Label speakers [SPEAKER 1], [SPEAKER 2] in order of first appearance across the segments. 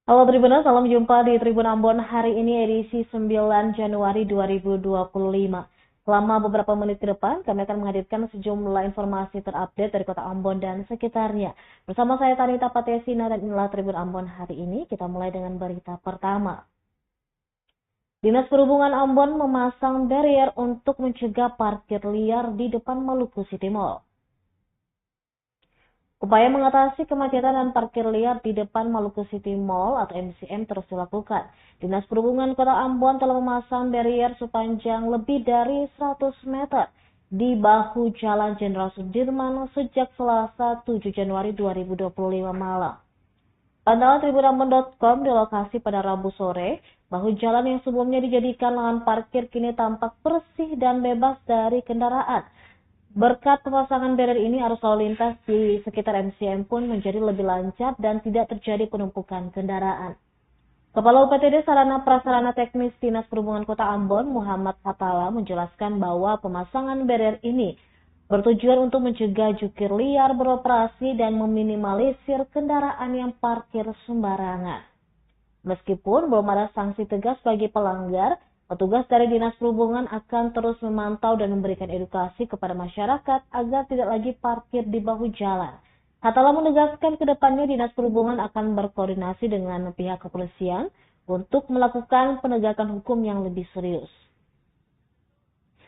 [SPEAKER 1] Halo Tribuners, salam jumpa di Tribun Ambon hari ini edisi 9 Januari 2025. Selama beberapa menit ke depan, kami akan menghadirkan sejumlah informasi terupdate dari kota Ambon dan sekitarnya. Bersama saya Tanita Patiasina dan inilah Tribun Ambon hari ini. Kita mulai dengan berita pertama. Dinas Perhubungan Ambon memasang barrier untuk mencegah parkir liar di depan Maluku City Mall. Upaya mengatasi kemacetan dan parkir liar di depan Maluku City Mall atau MCM terus dilakukan. Dinas Perhubungan Kota Ambon telah memasang barrier sepanjang lebih dari 100 meter di bahu Jalan Jenderal Sudirman sejak Selasa 7 Januari 2025 malam. Pantauan tribunambon.com di lokasi pada Rabu sore, bahu jalan yang sebelumnya dijadikan lahan parkir kini tampak bersih dan bebas dari kendaraan. Berkat pemasangan barrier ini, arus lalu lintas di sekitar MCM pun menjadi lebih lancar dan tidak terjadi penumpukan kendaraan. Kepala UPTD Sarana Prasarana Teknis Dinas Perhubungan Kota Ambon, Muhammad Fatala, menjelaskan bahwa pemasangan barrier ini bertujuan untuk mencegah jukir liar beroperasi dan meminimalisir kendaraan yang parkir sembarangan. Meskipun belum ada sanksi tegas bagi pelanggar, petugas dari Dinas Perhubungan akan terus memantau dan memberikan edukasi kepada masyarakat agar tidak lagi parkir di bahu jalan. Hatala menegaskan ke depannya Dinas Perhubungan akan berkoordinasi dengan pihak kepolisian untuk melakukan penegakan hukum yang lebih serius.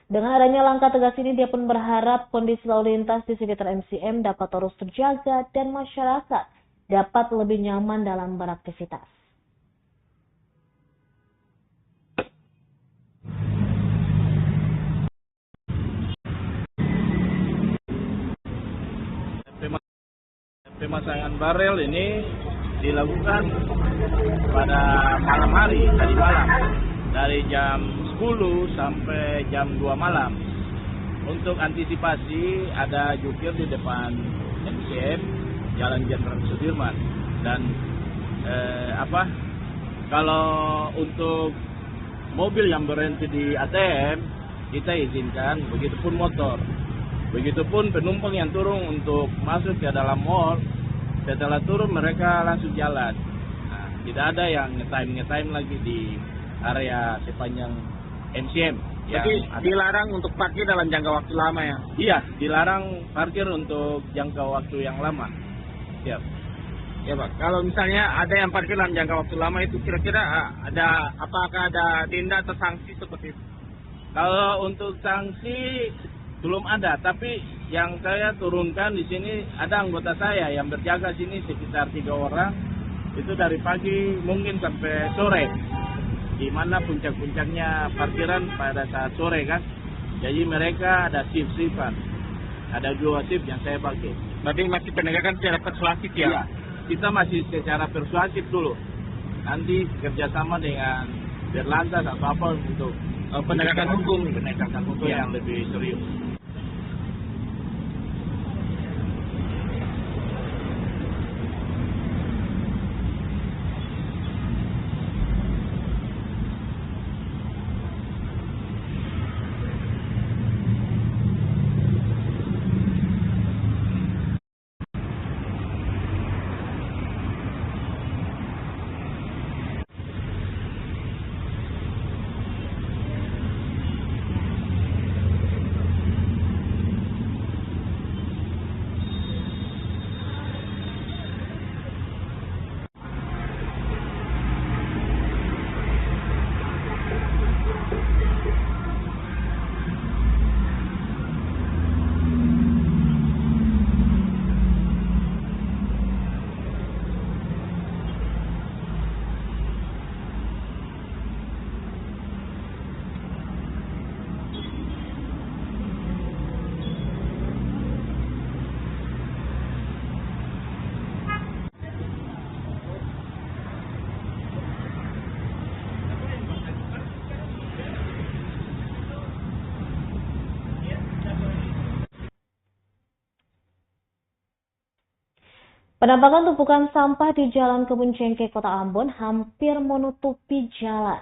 [SPEAKER 1] Dengan adanya langkah tegas ini, dia pun berharap kondisi lalu lintas di sekitar MCM dapat terus terjaga dan masyarakat dapat lebih nyaman dalam beraktivitas.
[SPEAKER 2] Pemasangan barel ini dilakukan pada malam hari, tadi malam, dari jam 10 sampai jam 2 malam. Untuk antisipasi ada jukir di depan MCM, Jalan Jenderal Sudirman. Dan kalau untuk mobil yang berhenti di ATM, kita izinkan, begitupun motor. Begitupun penumpang yang turun untuk masuk ke dalam mall, setelah turun mereka langsung jalan. Nah, tidak ada yang nge-time lagi di area sepanjang MCM.
[SPEAKER 3] Jadi dilarang untuk parkir dalam jangka waktu lama ya?
[SPEAKER 2] Iya, dilarang parkir untuk jangka waktu yang lama. Siap.
[SPEAKER 3] Ya Pak, kalau misalnya ada yang parkir dalam jangka waktu lama itu kira-kira apakah ada denda atau sanksi seperti itu?
[SPEAKER 2] Kalau untuk sanksi belum ada, tapi yang saya turunkan di sini ada anggota saya yang berjaga sini sekitar 3 orang, itu dari pagi mungkin sampai sore, di mana puncak-puncaknya parkiran pada saat sore kan. Jadi mereka ada shift-shiftan, ada 2 shift yang saya pakai.
[SPEAKER 3] Berarti masih penegakan secara persuasif ya?
[SPEAKER 2] Iya, kita masih secara persuasif dulu, nanti kerjasama dengan Berlantas atau apa untuk penegakan hukum
[SPEAKER 3] Ya.
[SPEAKER 2] yang lebih serius.
[SPEAKER 1] Penampakan tumpukan sampah di Jalan Kebun Cengkeh, Kota Ambon hampir menutupi jalan.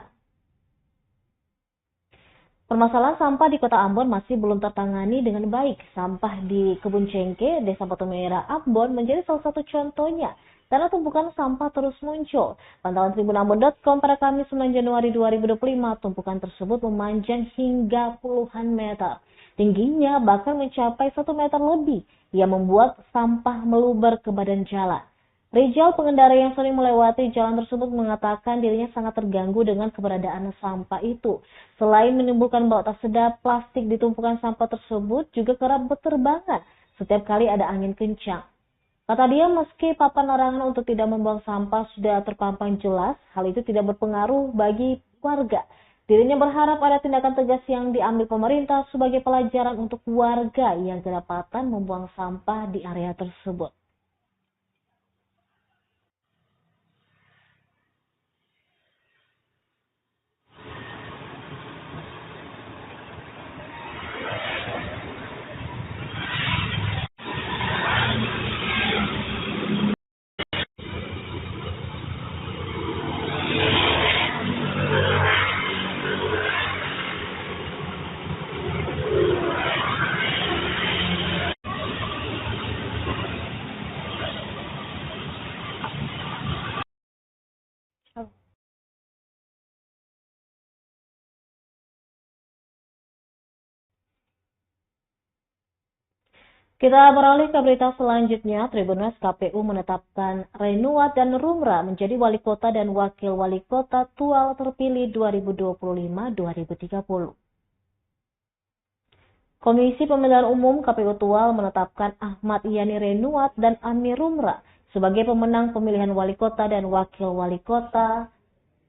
[SPEAKER 1] Permasalahan sampah di Kota Ambon masih belum tertangani dengan baik. Sampah di Kebun Cengkeh, Desa Batu Merah, Ambon menjadi salah satu contohnya. karena tumpukan sampah terus muncul. Pantauan tribunambon.com pada Kamis 9 Januari 2025, tumpukan tersebut memanjang hingga puluhan meter. Tingginya bahkan mencapai 1 meter lebih, yang membuat sampah meluber ke badan jalan. Rizal, pengendara yang sering melewati jalan tersebut, mengatakan dirinya sangat terganggu dengan keberadaan sampah itu. Selain menimbulkan bau tak sedap, plastik di tumpukan sampah tersebut juga kerap berterbangan setiap kali ada angin kencang. Kata dia, meski papan larangan untuk tidak membuang sampah sudah terpampang jelas, hal itu tidak berpengaruh bagi warga. Dirinya berharap ada tindakan tegas yang diambil pemerintah sebagai pelajaran untuk warga yang kedapatan membuang sampah di area tersebut. Kita beralih ke berita selanjutnya. Tribunnews, KPU menetapkan Renuat dan Rumra menjadi wali kota dan wakil wali kota Tual terpilih 2025-2030. Komisi Pemilihan Umum KPU Tual menetapkan Ahmad Yani Renuat dan Amir Rumra sebagai pemenang pemilihan wali kota dan wakil wali kota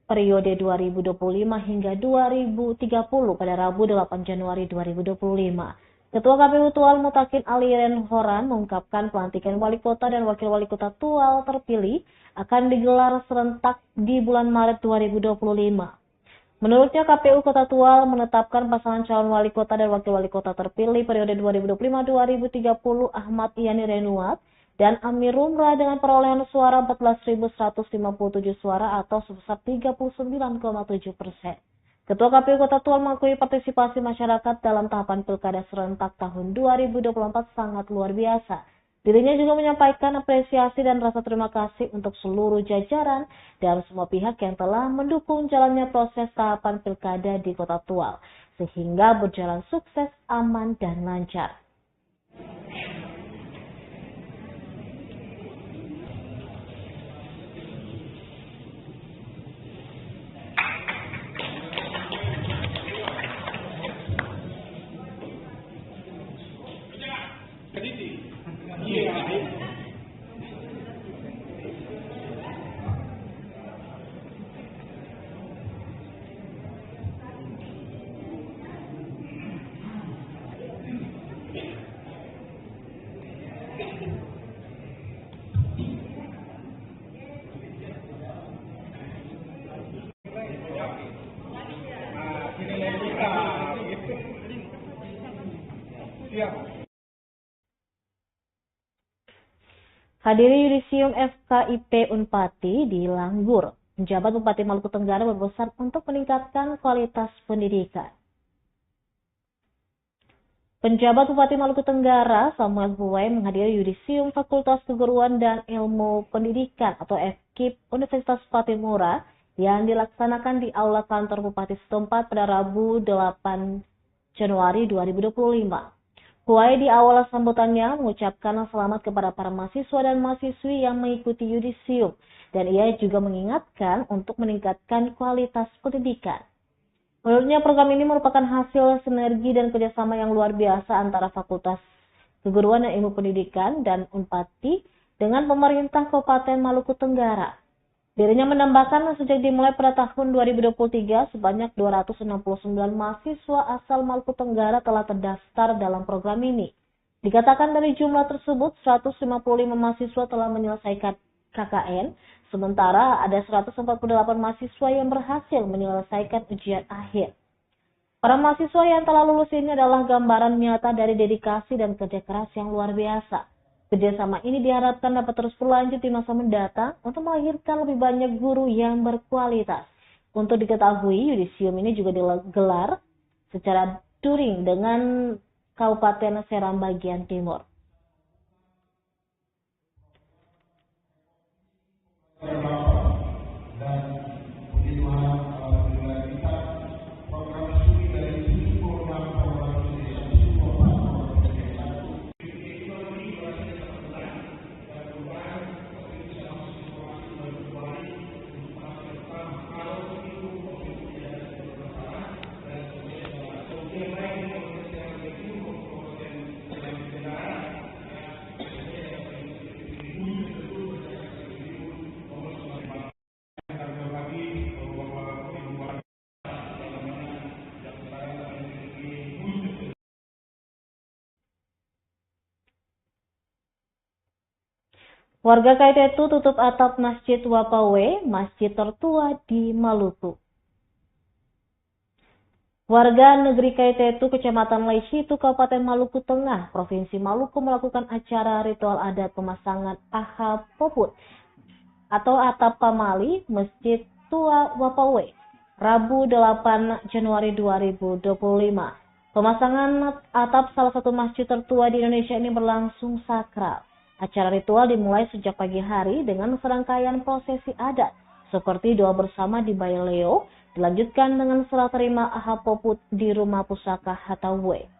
[SPEAKER 1] periode 2025 hingga 2030 pada Rabu 8 Januari 2025. Ketua KPU Tual Mutakin Ali Renhoran mengungkapkan pelantikan wali kota dan wakil wali kota Tual terpilih akan digelar serentak di bulan Maret 2025. Menurutnya, KPU Kota Tual menetapkan pasangan calon wali kota dan wakil wali kota terpilih periode 2025-2030 Ahmad Yani Renuat dan Amir Rumra dengan perolehan suara 14.157 suara atau sebesar 39,7%. Ketua KPU Kota Tual mengakui partisipasi masyarakat dalam tahapan pilkada serentak tahun 2024 sangat luar biasa. Dirinya juga menyampaikan apresiasi dan rasa terima kasih untuk seluruh jajaran dan semua pihak yang telah mendukung jalannya proses tahapan pilkada di Kota Tual, sehingga berjalan sukses, aman, dan lancar. Hadiri yudisium FKIP Unpati di Langgur, penjabat Bupati Maluku Tenggara berpesan untuk meningkatkan kualitas pendidikan. Penjabat Bupati Maluku Tenggara Samuel Huwai menghadiri yudisium Fakultas Keguruan dan Ilmu Pendidikan atau FKIP Universitas Patimura yang dilaksanakan di Aula Kantor Bupati setempat pada Rabu 8 Januari 2025. Huwai di awal sambutannya mengucapkan selamat kepada para mahasiswa dan mahasiswi yang mengikuti yudisium, dan ia juga mengingatkan untuk meningkatkan kualitas pendidikan. Menurutnya, program ini merupakan hasil sinergi dan kerjasama yang luar biasa antara Fakultas Keguruan dan Ilmu Pendidikan dan Unpati dengan pemerintah Kabupaten Maluku Tenggara. Dirinya menambahkan sejak dimulai pada tahun 2023, sebanyak 269 mahasiswa asal Maluku Tenggara telah terdaftar dalam program ini. Dikatakan dari jumlah tersebut, 155 mahasiswa telah menyelesaikan KKN, sementara ada 148 mahasiswa yang berhasil menyelesaikan ujian akhir. Para mahasiswa yang telah lulus ini adalah gambaran nyata dari dedikasi dan kerja keras yang luar biasa. Kerjasama ini diharapkan dapat terus berlanjut di masa mendatang untuk melahirkan lebih banyak guru yang berkualitas. Untuk diketahui, yudisium ini juga digelar secara touring dengan Kabupaten Seram bagian timur. Warga Kaitetu tutup atap Masjid Wapawe, masjid tertua di Maluku. Warga negeri Kaitetu, Kecamatan Laisitu, Kabupaten Maluku Tengah, Provinsi Maluku melakukan acara ritual adat pemasangan aha poput atau atap pamali Masjid Tua Wapawe, Rabu 8 Januari 2025. Pemasangan atap salah satu masjid tertua di Indonesia ini berlangsung sakral. Acara ritual dimulai sejak pagi hari dengan serangkaian prosesi adat seperti doa bersama di Baileo, dilanjutkan dengan serah terima aha poput di Rumah Pusaka Hatawe.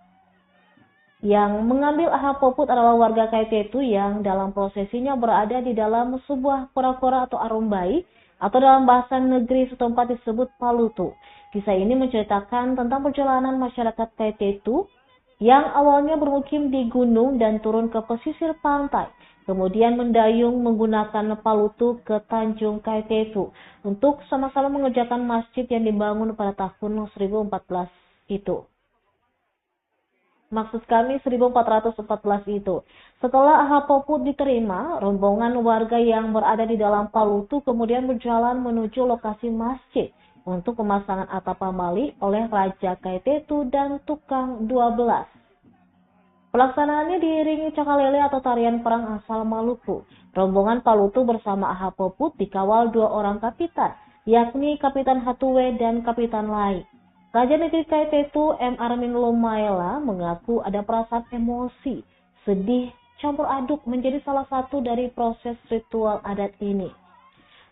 [SPEAKER 1] Yang mengambil aha poput adalah warga Kaitetu yang dalam prosesinya berada di dalam sebuah kora-kora atau arumbai atau dalam bahasa negeri setempat disebut palutu. Kisah ini menceritakan tentang perjalanan masyarakat Kaitetu yang awalnya bermukim di gunung dan turun ke pesisir pantai, kemudian mendayung menggunakan palutu ke Tanjung Kaitetu untuk sama-sama mengerjakan masjid yang dibangun pada tahun 1014 itu. Maksud kami 1414 itu. Setelah aha poput diterima, rombongan warga yang berada di dalam palutu kemudian berjalan menuju lokasi masjid untuk pemasangan atap pamali oleh Raja Kaitetu dan tukang 12. Pelaksanaannya diiringi cakalele atau tarian perang asal Maluku. Rombongan palutu bersama aha poput dikawal 2 orang kapitan, yakni Kapitan Hatuwe dan Kapitan Lai. Raja negeri Kaitetu M. Armin Lumaela mengaku ada perasaan emosi, sedih, campur aduk menjadi salah satu dari proses ritual adat ini.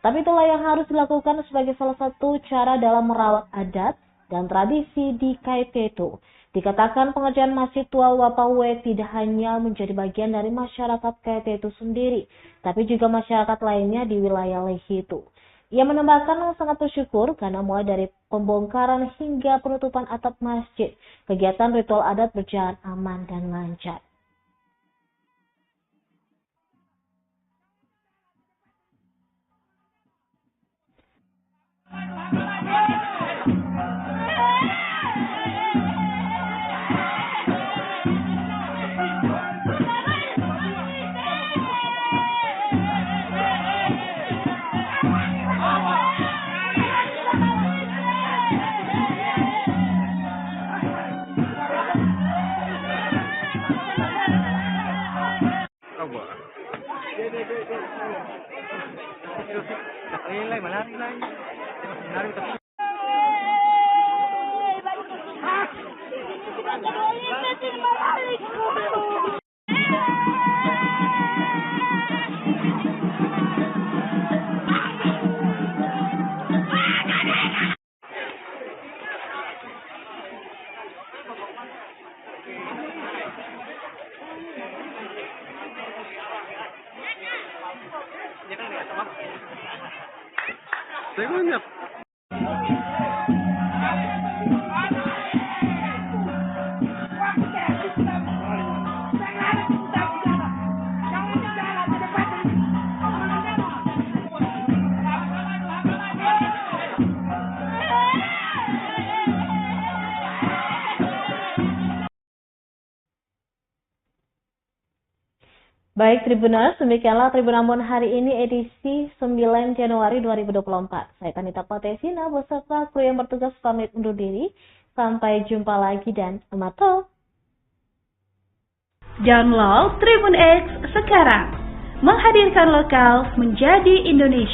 [SPEAKER 1] Tapi itulah yang harus dilakukan sebagai salah satu cara dalam merawat adat dan tradisi di Kaitetu. Dikatakan pengerjaan Masjid Tua Wapawe tidak hanya menjadi bagian dari masyarakat Kaitetu sendiri, tapi juga masyarakat lainnya di wilayah Laisitu. Ia menambahkan sangat bersyukur karena mulai dari pembongkaran hingga penutupan atap masjid, kegiatan ritual adat berjalan aman dan lancar.
[SPEAKER 3] Segunyak.
[SPEAKER 1] Baik Tribuners, demikianlah Tribun Ambon hari ini edisi 9 Januari 2024. Saya Tanita Patesina beserta kru yang bertugas pamit undur diri. Sampai jumpa lagi dan amato.
[SPEAKER 4] Download Tribun X sekarang. Menghadirkan lokal menjadi Indonesia.